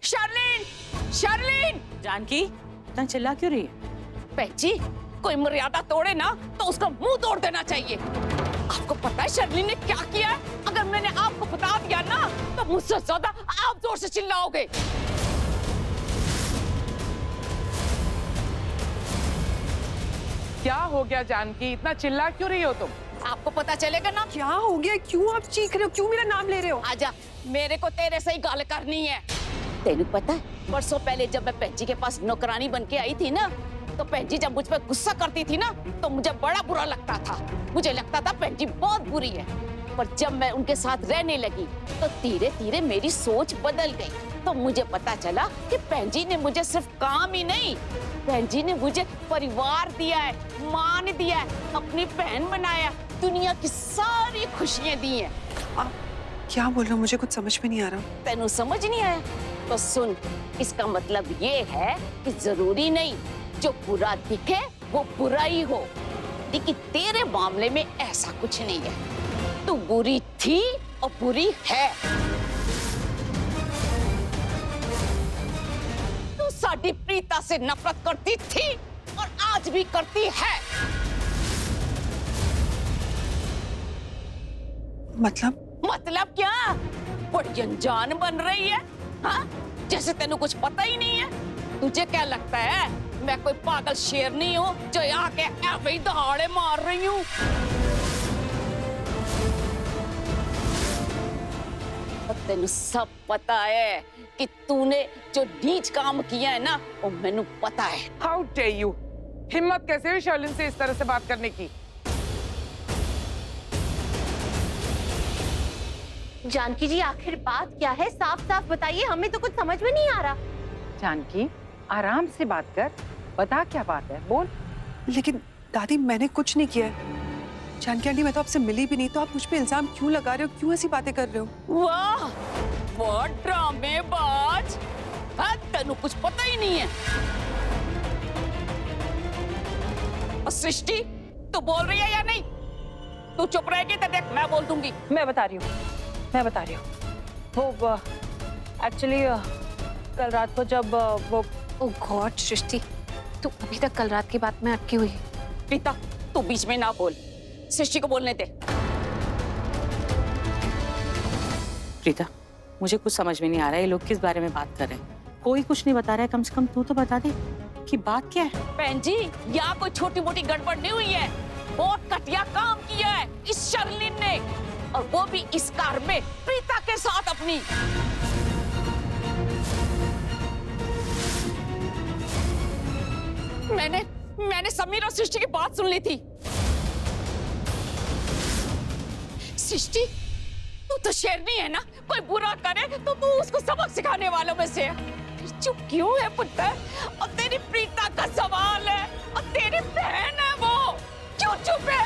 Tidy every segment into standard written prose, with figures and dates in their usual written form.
शर्लिन, शर्लिन! जानकी, इतना चिल्ला क्यों रही है? बहन जी, कोई मर्यादा तोड़े ना तो उसका मुंह तोड़ देना चाहिए। आपको पता है शर्लिन ने क्या किया है? अगर मैंने आपको बता दिया ना तो मुझसे ज्यादा आप जोर से चिल्लाओगे। क्या हो गया जानकी, इतना चिल्ला क्यों रही हो तुम? आपको पता चलेगा ना। क्या हो गया? क्यों आप चीख रहे हो? क्यों मेरा नाम ले रहे हो? आजा, मेरे को तेरे से ही गाल करनी है। तेनू पता है, परसों पहले जब मैं पेंजी के पास नौकरानी बन के आई थी ना, तो पेंजी जब मुझ पर गुस्सा करती थी ना, तो मुझे बड़ा बुरा लगता था। मुझे लगता था पेंजी बहुत बुरी है। पर जब मैं उनके साथ रहने लगी, तो धीरे धीरे मेरी सोच बदल गई। तो मुझे पता चला कि पेंजी ने मुझे सिर्फ काम ही नहीं, पेंजी ने मुझे परिवार दिया है, मान दिया है, अपनी बहन बनाया, दुनिया की सारी खुशियां दी हैं। आप क्या बोल रहे हो? मुझे कुछ समझ में नहीं आ रहा। तेनू समझ नहीं आया? तो सुन, इसका मतलब ये है कि जरूरी नहीं जो बुरा दिखे वो बुरा ही हो, लेकिन तेरे मामले में ऐसा कुछ नहीं है। तू बुरी थी और बुरी है। तू साडी प्रीता से नफरत करती थी और आज भी करती है। मतलब क्या? बड़ी अनजान बन रही है, हाँ? जैसे तेनू कुछ पता ही नहीं है। तुझे क्या लगता है मैं कोई पागल शेर नहीं हूँ जो यहाँ के ऐसे ही दहाड़े मार रही हूँ? तेनू सब पता है कि तूने जो नीच काम किया है ना, वो मैनू पता है। How dare you! हिम्मत कैसे हुई शर्लिन से इस तरह से बात करने की? जानकी जी, आखिर बात क्या है? साफ साफ बताइए, हमें तो कुछ समझ में नहीं आ रहा। जानकी, आराम से बात कर, बता क्या बात है, बोल। लेकिन दादी, मैंने कुछ नहीं किया है। जानकी आंटी, मैं तो आपसे मिली भी नहीं, तो आप मुझ पे इल्जाम क्यों लगा रहे हो? क्यों ऐसी बातें कर रहे हो? वाह, बहुत ड्रामेबाज! हाँ, तेनू कुछ पता ही नहीं है। और सृष्टि, तू बोल रही है या नहीं? तू चुप रहेगी तो देख मैं बोल दूंगी। मैं बता रही हूँ। वो एक्चुअली कल रात को जब वो ओह गॉड सृष्टि, तू अभी तक कल रात की बात में अटकी हुई है। प्रीता, तू बीच में ना बोल, सृष्टि को बोलने दे। प्रीता, मुझे कुछ समझ में नहीं आ रहा है, ये लोग किस बारे में बात कर रहे हैं। कोई कुछ नहीं बता रहा है, कम से कम तू तो बता दे कि बात क्या है। बहन जी, यहाँ कोई छोटी मोटी गड़बड़ नहीं हुई है। बहुत घटिया काम किया है इस शर्लिन ने, और वो भी इस कार में प्रीता के साथ अपनी। मैंने समीर और सृष्टि की बात सुन ली थी। सृष्टि, तू तो शेरनी है ना, कोई बुरा करे तो तू उसको सबक सिखाने वालों में से है। फिर चुप क्यों है पुत्र? और तेरी प्रीता का सवाल है, और तेरी बहन है वो, क्यों चुप है?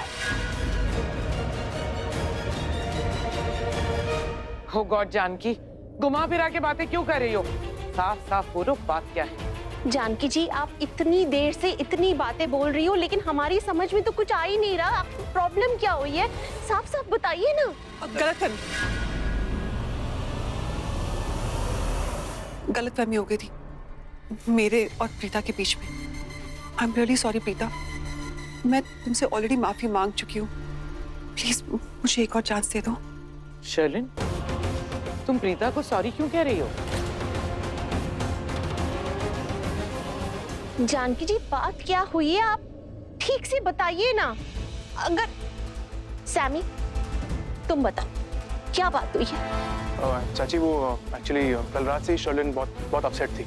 हो गॉड जानकी, घुमा फिरा के बातें क्यों कर रही हो? साफ साफ बोलो, बात क्या है? जानकी जी, आप इतनी देर से इतनी बातें बोल रही हो, लेकिन हमारी समझ में तो कुछ आ ही नहीं रहा। आपको प्रॉब्लम क्या हुई है? साफ साफ बताइए ना। गलतफहमी हो गई थी मेरे और प्रीता के बीच में। I am really sorry Preeta, मैं तुमसे ऑलरेडी माफी मांग चुकी हूँ। प्लीज मुझे एक और चांस दे दो। शर्लिन, तुम प्रीता को सॉरी क्यों कह रही हो? जानकी जी, बात क्या हुई है? आप ठीक से बताइए ना। अगर सैमी, तुम बता, क्या बात हुई है? चाची, वो एक्चुअली कल रात से शर्लिन बहुत अपसेट थी।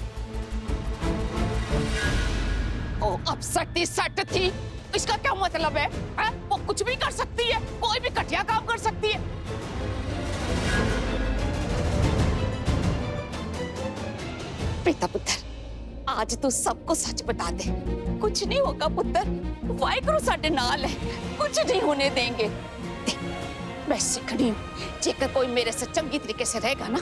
ओ, अपसेट थी? इसका क्या मतलब है? वो कुछ भी कर सकती है, कोई भी घटिया काम कर सकती है। प्रीता पुत्र, आज तू सबको सच बता दे। कुछ नहीं होगा पुत्र, वाहिगुरु साडे नाल है, कुछ नहीं होने देंगे। मैं सिखड़ी हूँ, जेकर कोई मेरे से चंगी तरीके से रहेगा ना,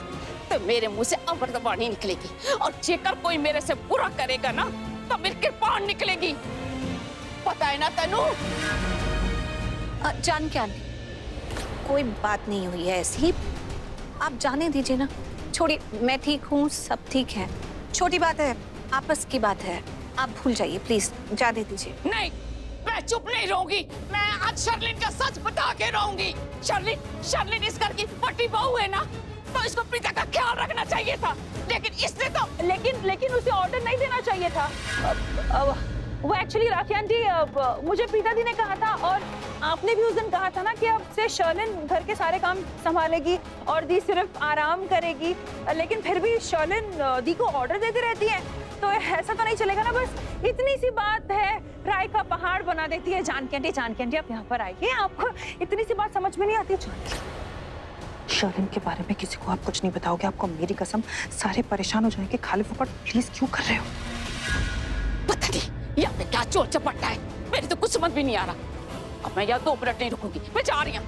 तो मेरे मुंह से अमृत वाणी निकलेगी, और जेकर कोई मेरे से बुरा करेगा ना, तो मेरी कृपाण निकलेगी। पता है ना तेनू? जान क्या, कोई बात नहीं हुई है ऐसी, आप जाने दीजिए ना, छोड़िए, मैं ठीक हूँ, सब ठीक है। छोटी बात है, आपस की बात है, आप भूल जाइए प्लीज, जाने दीजिए। नहीं, मैं चुप नहीं रहूंगी। मैं आज शर्लिन का सच बता के रहूंगी। शर्लिन इस घर की पट्टी बहू है ना, तो इसको प्रीता का ख्याल रखना चाहिए था। लेकिन इसने तो लेकिन उसे ऑर्डर नहीं देना चाहिए था। वो एक्चुअली राखी आंटी, मुझे प्रीता दी ने कहा था, और आपने भी उस दिन कहा था ना कि अब से शर्लिन घर के सारे काम संभालेगी और दी सिर्फ आराम करेगी। लेकिन फिर भी शर्लिन दी को ऑर्डर देती रहती है, तो ऐसा तो नहीं चलेगा ना। बस इतनी सी बात है, राय का पहाड़ बना देती है। जानकी आंटी आप यहाँ पर आइए, आपको इतनी सी बात समझ में नहीं आती। शर्लिन के बारे में किसी को आप कुछ नहीं बताओगे, आपको मेरी कसम, सारे परेशान हो जाएंगे। खाली फुकट प्लीज क्यों कर रहे हो? पता नहीं यहाँ पे क्या चोर चपटता है, मेरी तो कुछ समझ भी नहीं आ रहा। अब मैं यहाँ 2 मिनट नहीं रुकूंगी, मैं जा रही हूँ।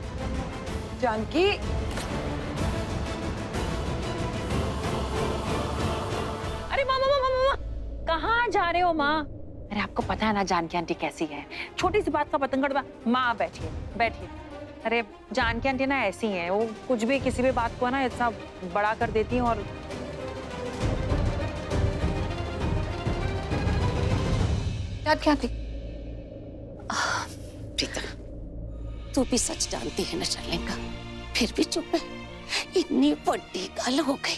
जानकी, अरे माँ, कहाँ जा रहे हो माँ? अरे आपको पता है ना जानकी आंटी कैसी है, छोटी सी बात का पतंगड़। माँ बैठिए। अरे जानकी आंटी ना ऐसी हैं, वो कुछ भी किसी भी बात को ना इतना बड़ा कर देती हैं। और क्या थी? प्रीता, तू भी सच जानती है ना शर्लिन का, फिर भी चुप है। इतनी बड़ी गल हो गई,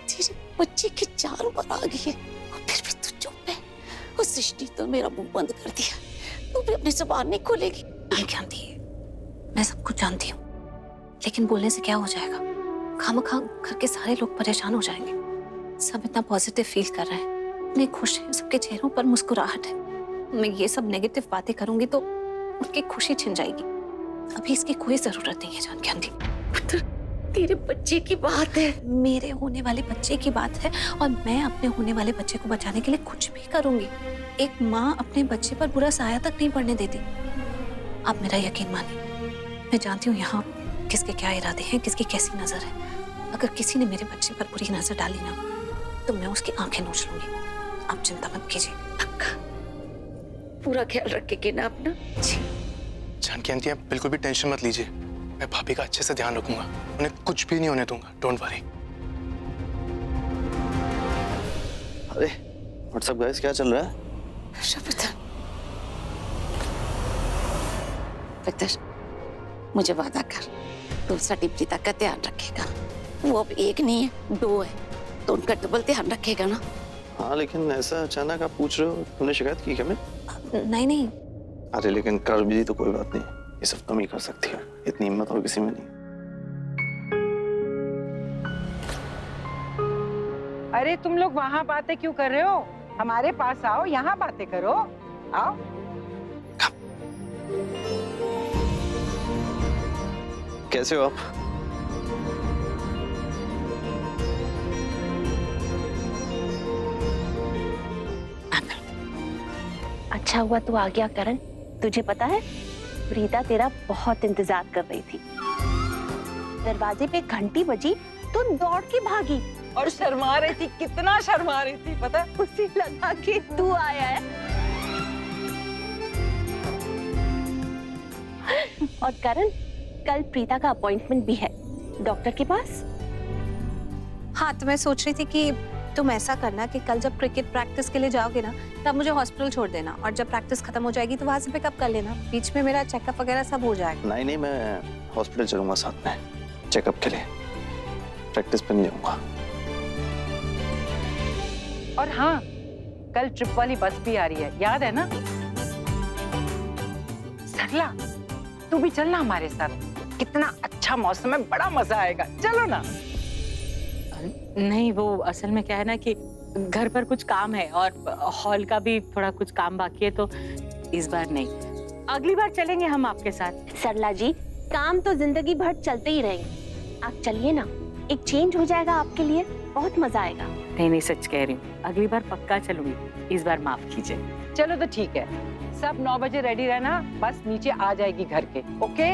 तेरे बच्चे की जान पर आ गई है और फिर भी तू चुप है। उस सृष्टि तो मेरा मुंह बंद कर दिया, तू भी अपनी जुबान नहीं खोलेगी। जानती है, मैं सब कुछ जानती हूँ, लेकिन बोलने से क्या हो जाएगा? खामखा घर के सारे लोग परेशान हो जाएंगे। सब इतना पॉजिटिव फील कर रहे हैं, इतने खुश हैं, सबके चेहरों पर मुस्कुराहट है। मैं ये सब नेगेटिव बातें करूंगी तो उनकी खुशी छिन जाएगी। अभी इसकी कोई जरूरत नहीं है जानकी आंटी। तेरे बच्चे की बात है, मेरे होने वाले बच्चे की बात है, और मैं अपने होने वाले बच्चे को बचाने के लिए कुछ भी करूंगी। एक माँ अपने बच्चे पर बुरा साया तक नहीं पड़ने देती। आप मेरा यकीन मानिए, मैं जानती हूँ यहाँ किसके क्या इरादे हैं, किसकी कैसी नजर है। अगर किसी ने मेरे बच्चे पर बुरी नजर डाली ना, तो मैं उसकी आंखें नोच लूंगी। आप चिंता मत कीजिए। पूरा ख्याल रखेगी ना अपना? जानकी आंटी, आप बिल्कुल भी टेंशन मत लीजिए, मैं भाभी का अच्छे से ध्यान रखूंगा, उन्हें कुछ भी नहीं होने दूंगा। Don't worry. अरे व्हाट्सअप गाइस, क्या चल रहा है? पितर, मुझे वादा कर, तू साडी प्रीता का ध्यान रखेगा। वो अब एक नहीं है, 2 है, तो उनका डबल ध्यान रखेगा ना? हाँ, लेकिन ऐसा अचानक आप पूछ रहे हो, तुमने शिकायत की क्या? मैं नहीं। अरे लेकिन कर भी दी तो कोई बात नहीं, ये सब तुम ही कर सकती हो, इतनी हिम्मत और किसी में नहीं। अरे तुम लोग वहाँ बातें क्यों कर रहे हो? हमारे पास आओ, यहाँ बातें करो, आओ। कैसे हो आप? अच्छा हुआ तू आ गया करण। तुझे पता है, प्रीता तेरा बहुत इंतजार कर रही थी। दरवाजे पे घंटी बजी तो दौड़ के भागी और शर्मा रही थी, कितना शर्मा रही थी पता है? उसे लगा कि तू आया है। और करण, कल प्रीता का अपॉइंटमेंट भी है डॉक्टर के पास। हाँ, तो मैं सोच रही थी कि तुम ऐसा करना कि कल जब क्रिकेट प्रैक्टिस के लिए जाओगे ना, तब मुझे हॉस्पिटल छोड़ देना, और जब प्रैक्टिस खत्म हो जाएगी तो वहां से पिकअप कर लेना। बीच में मेरा चेकअप वगैरह सब हो जाएगा। नहीं, मैं हॉस्पिटल चलूंगा साथ में चेकअप के लिए, प्रैक्टिस पे नहीं जाऊंगा। और हाँ, कल ट्रिप वाली बस भी आ रही है, याद है ना? सरला, तू भी चलना हमारे साथ, कितना अच्छा मौसम है, बड़ा मजा आएगा, चलो ना। नहीं, वो असल में क्या है ना कि घर पर कुछ काम है और हॉल का भी थोड़ा कुछ काम बाकी है, तो इस बार नहीं, अगली बार चलेंगे हम आपके साथ। सरला जी, काम तो जिंदगी भर चलते ही रहेंगे, आप चलिए ना, एक चेंज हो जाएगा आपके लिए, बहुत मजा आएगा। नहीं, सच कह रही हूँ, अगली बार पक्का चलूंगी, इस बार माफ कीजिए। चलो तो ठीक है, सब 9 बजे रेडी रहना, बस नीचे आ जाएगी घर के, ओके?